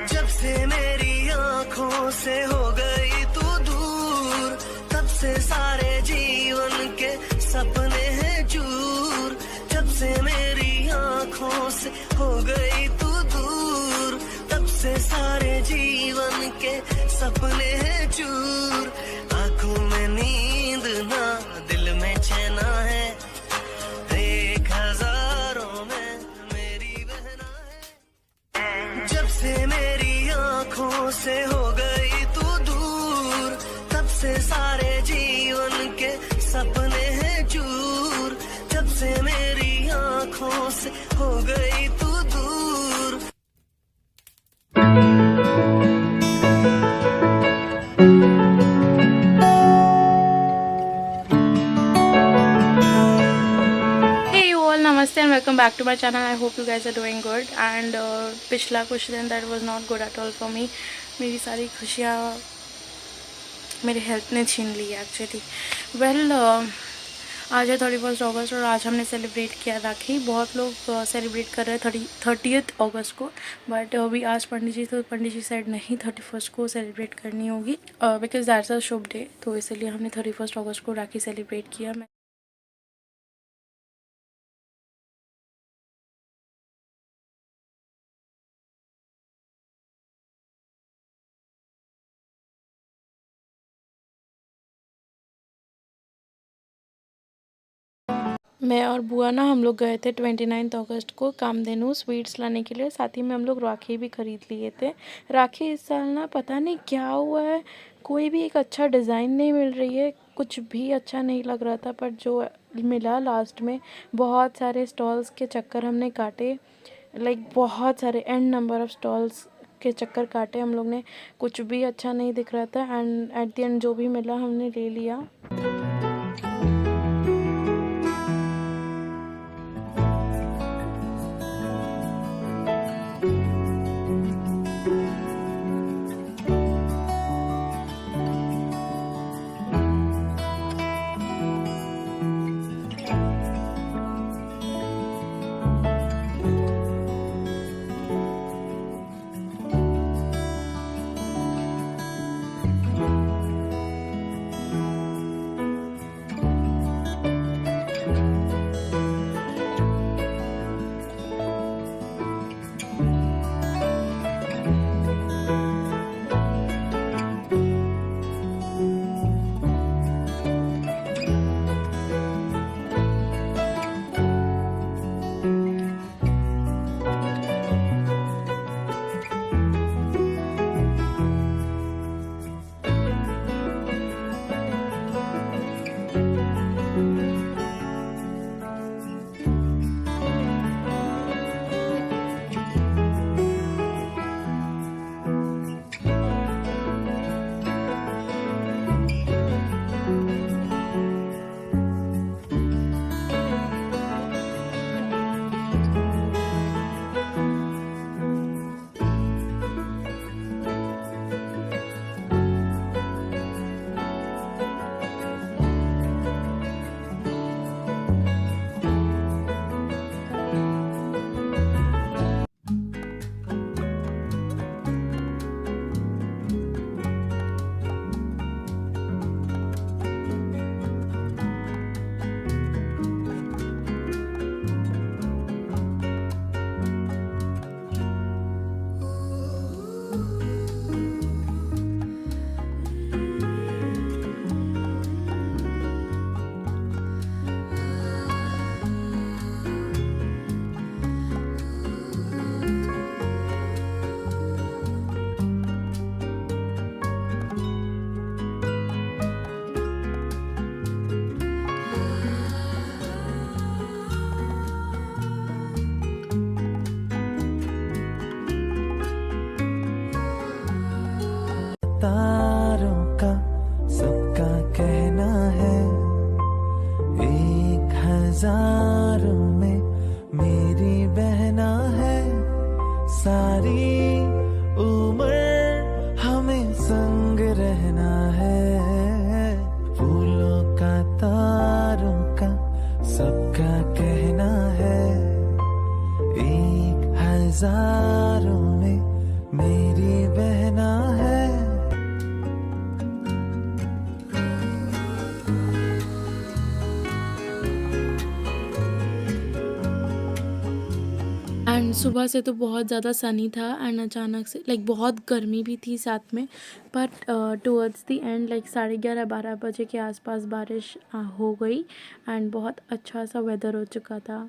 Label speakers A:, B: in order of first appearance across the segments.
A: जब से मेरी आँखों से हो गई तू दूर, तब से सारे जीवन के सपने हैं चूर। जब से मेरी आँखों से हो गई तू दूर, तब से सारे जीवन के सपने हैं चूर। आँखों में नींद ना, दिल में चैना है, एक हजारों में मेरी बहना है। जब से मेरी आँखों से हो गई तू दूर, तब से सारे जीवन के सपने हैं चूर। जब से मेरी आँखों से हो गई तू दूर।
B: Namaste and welcome back to my channel. I hope you guys are doing good and पिछला कुछ दिन that was not good at all for me. मेरी सारी खुशियाँ मेरे हेल्थ ने छीन ली है एक्चुअली। आज है 31 अगस्त और आज हमने सेलिब्रेट किया राखी। बहुत लोग सेलिब्रेट कर रहे हैं 30th अगस्त को, बट अभी आज पंडित जी साइड नहीं 31 को सेलिब्रेट करनी होगी because that's a Shubh day, तो इसलिए हमने 31 अगस्त को राखी सेलिब्रेट किया। मैं और बुआ ना हम लोग गए थे 29 अगस्त को कामधेनु स्वीट्स लाने के लिए, साथ ही में हम लोग राखी भी ख़रीद लिए थे। राखी इस साल ना पता नहीं क्या हुआ है, कोई भी एक अच्छा डिज़ाइन नहीं मिल रही है, कुछ भी अच्छा नहीं लग रहा था, पर जो मिला लास्ट में बहुत सारे स्टॉल्स के चक्कर हमने काटे, लाइक बहुत सारे एंड नंबर ऑफ़ स्टॉल्स के चक्कर काटे हम लोग ने, कुछ भी अच्छा नहीं दिख रहा था एंड एट द एंड जो भी मिला हमने ले लिया।
A: तारों का सबका कहना है, 1000 में मेरी बहना है। सारी उम्र हमें संग रहना है। फूलों का तारों का सबका कहना है, 1000 में मेरी
B: सुबह से तो बहुत ज़्यादा सनी था एंड अचानक से लाइक बहुत गर्मी भी थी साथ में, but towards the end like 11:30-12 बजे के आसपास बारिश हो गई एंड बहुत अच्छा सा वेदर हो चुका था।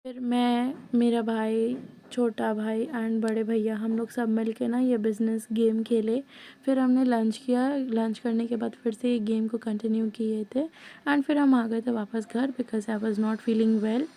B: फिर मैं, मेरा भाई, छोटा भाई एंड बड़े भैया, हम लोग सब मिल के ना ये बिज़नेस गेम खेले। फिर हमने लंच किया, लंच करने के बाद फिर से ये गेम को कंटिन्यू किए थे एंड फिर हम आ गए थे वापस घर because I was not feeling well.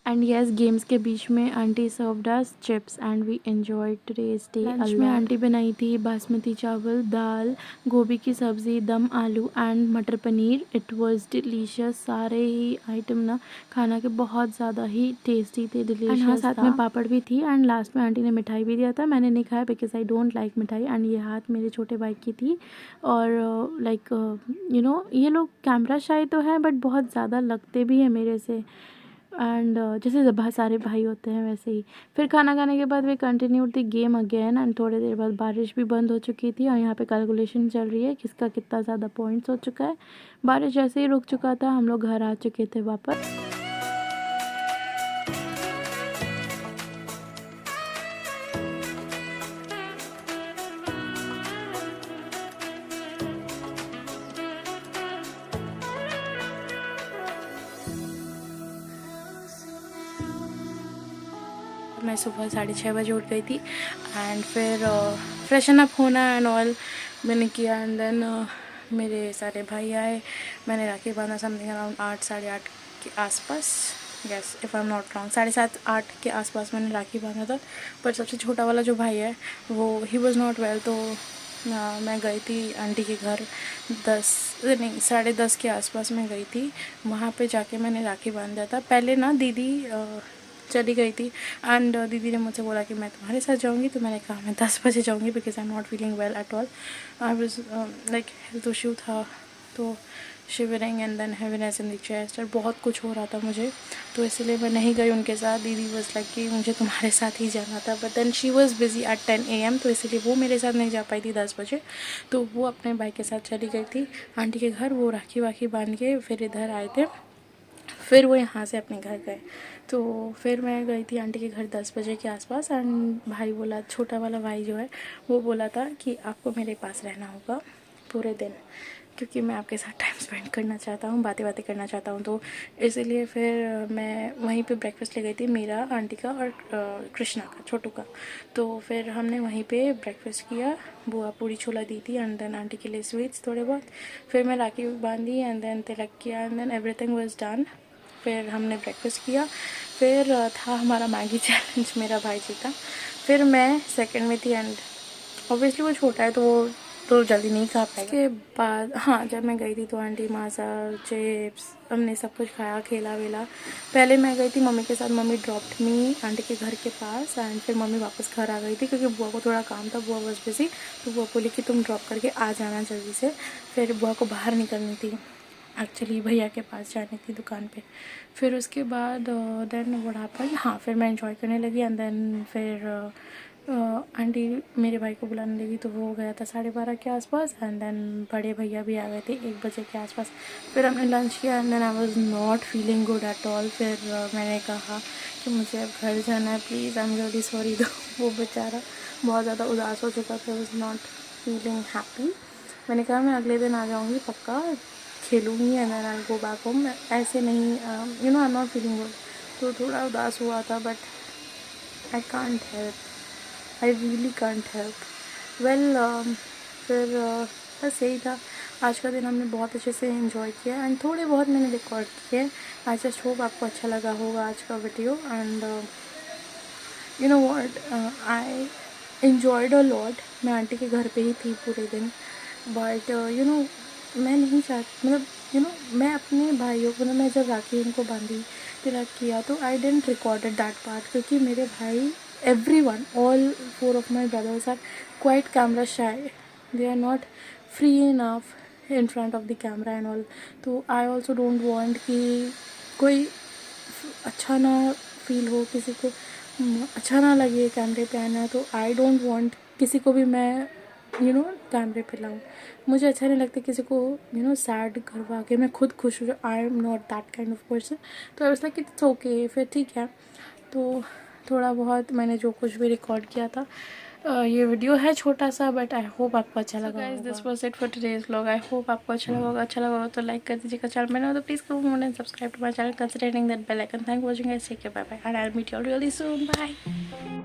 B: And yes, games के बीच में aunty served us chips and we enjoyed today's day. Lunch में आंटी बनाई थी बासमती चावल, दाल, गोभी की सब्ज़ी, दम आलू एंड मटर पनीर। It was delicious. सारे ही आइटम ना खाना के बहुत ज़्यादा ही टेस्टी थे, डिलीशियस। हाँ, साथ में पापड़ भी थी एंड लास्ट में आंटी ने मिठाई भी दिया था। मैंने नहीं खाया बिकॉज आई डोंट लाइक मिठाई एंड ये हाथ मेरे छोटे भाई की थी। और लाइक यू नो, ये लोग कैमरा शाई तो है बट बहुत ज़्यादा लगते भी हैं मेरे से एंड जैसे बहुत सारे भाई होते हैं वैसे ही। फिर खाना खाने के बाद वे continue the game again and थोड़ी देर बाद बारिश भी बंद हो चुकी थी और यहाँ पे कैलकुलेशन चल रही है किसका कितना ज़्यादा पॉइंट्स हो चुका है। बारिश जैसे ही रुक चुका था हम लोग घर आ चुके थे वापस। मैं सुबह 6:30 बजे उठ गई थी एंड फिर फ्रेशन अप होना एंड ऑल मैंने किया एंड देन मेरे सारे भाई आए। मैंने राखी बांधा समथिंग अराउंड 8, 8:30 के आसपास। Yes, if I am not wrong, 7:30, 8 के आसपास मैंने राखी बांधा था। पर सबसे छोटा वाला जो भाई है वो ही वॉज़ नॉट वेल, तो मैं गई थी आंटी के घर 10:30 के आसपास मैं गई थी। वहाँ पे जाके मैंने राखी बांधा था। पहले ना दीदी चली गई थी एंड दीदी ने मुझसे बोला कि मैं तुम्हारे साथ जाऊंगी, तो मैंने कहा मैं 10 बजे जाऊंगी because I am not feeling well at all. I was like health issue था, तो shivering and then heaviness in the chest और बहुत कुछ हो रहा था मुझे, तो इसलिए मैं नहीं गई उनके साथ। दीदी वाज लाइक कि मुझे तुम्हारे साथ ही जाना था, but then she was busy at 10 AM, तो इसलिए वो मेरे साथ नहीं जा पाई थी 10 बजे। तो वो अपने भाई के साथ चली गई थी आंटी के घर। वो राखी वाखी बांध के फिर इधर आए थे, फिर वो यहाँ से अपने घर गए। तो फिर मैं गई थी आंटी के घर 10 बजे के आसपास एंड भाई बोला, छोटा वाला भाई जो है वो बोला था कि आपको मेरे पास रहना होगा पूरे दिन। क्योंकि मैं आपके साथ टाइम स्पेंड करना चाहता हूँ, बातें करना चाहता हूँ। तो इसीलिए फिर मैं वहीं पे ब्रेकफास्ट ले गई थी, मेरा, आंटी का और कृष्णा का, छोटू का। तो फिर हमने वहीं पे ब्रेकफास्ट किया, बुआ पूड़ी छोला दी थी एंड देन आंटी के लिए स्वीट्स थोड़े बहुत। फिर मैं राखी बांधी एंड देन तिलक किया and then everything was done. फिर हमने ब्रेकफास्ट किया। फिर था हमारा मैगी चैलेंज, मेरा भाई जीता। फिर मैं सेकंड में थी एंड ऑब्वियसली वो छोटा है तो वो तो जल्दी नहीं खा पाएगा। उसके बाद हाँ, जब मैं गई थी तो आंटी माज़ा, चिप्स, हमने सब कुछ खाया, खेला वेला। पहले मैं गई थी मम्मी के साथ, मम्मी ड्रॉप्ड मी आंटी के घर के पास एंड फिर मम्मी वापस घर आ गई थी क्योंकि बुआ को थोड़ा काम था, बुआ वॉज बिजी। तो बुआ बोली कि तुम ड्रॉप करके आ जाना जल्दी से। फिर बुआ को बाहर निकलनी थी, एक्चुअली भैया के पास जानी थी दुकान पे। फिर उसके बाद देन व्हाट हैपेंड, हाँ फिर मैं एंजॉय करने लगी एंड देन फिर आंटी मेरे भाई को बुलाने लगी तो वो हो गया था 12:30 के आसपास एंड देन बड़े भैया भी आ गए थे 1 बजे के आसपास। फिर हमने लंच किया and then I was not feeling good at all. फिर मैंने कहा कि मुझे अब घर जाना है, please, I am really sorry. तो वो बेचारा बहुत ज़्यादा उदास हो चुका था, वाज नॉट फीलिंग हैप्पी। मैंने कहा मैं अगले दिन आ जाऊँगी पक्का, खेलूँगी and then I go back home. ऐसे नहीं, आई एम नॉट फीलिंग गुड। तो थोड़ा उदास हुआ था but I can't help, I really can't help. Well फिर बस यही था। आज का दिन हमने बहुत अच्छे से एंजॉय किया एंड थोड़े बहुत मैंने रिकॉर्ड किए। आई जस्ट होप आपको अच्छा लगा होगा आज का video and you know what, I enjoyed a lot. मैं आंटी के घर पे ही थी पूरे दिन बट यू नो मैं नहीं चाहती, मतलब मैं अपने भाइयों को मैं जब राखी उनको बांधी, तिलक किया तो आई डेंट रिकॉर्डेड दैट पार्ट क्योंकि मेरे भाई everyone, all 4 of my brothers are quite camera shy. They are not free enough in front of the camera and all. तो I also don't want कि कोई अच्छा ना फील हो, किसी को अच्छा ना लगे कैमरे पे आना। तो आई डोंट वांट किसी को भी मैं कैमरे पे लाऊं। मुझे अच्छा नहीं लगता किसी को सैड करवा के। मैं खुद खुश हूँ, I am not that kind of person. तो I was like it's okay, फिर ठीक है। तो थोड़ा बहुत मैंने जो कुछ भी रिकॉर्ड किया था, ये वीडियो है छोटा सा बट आई होप आपको अच्छा लगा। Guys this was it for today's vlog. I hope आपको अच्छा लगा होगा। अच्छा लगा होगा तो लाइक कर दीजिएगा, चैनल में ना तो please comment and subscribe to my channel considering that bell icon. Thank you watching guys, take care, bye bye and I will meet you all really soon, bye.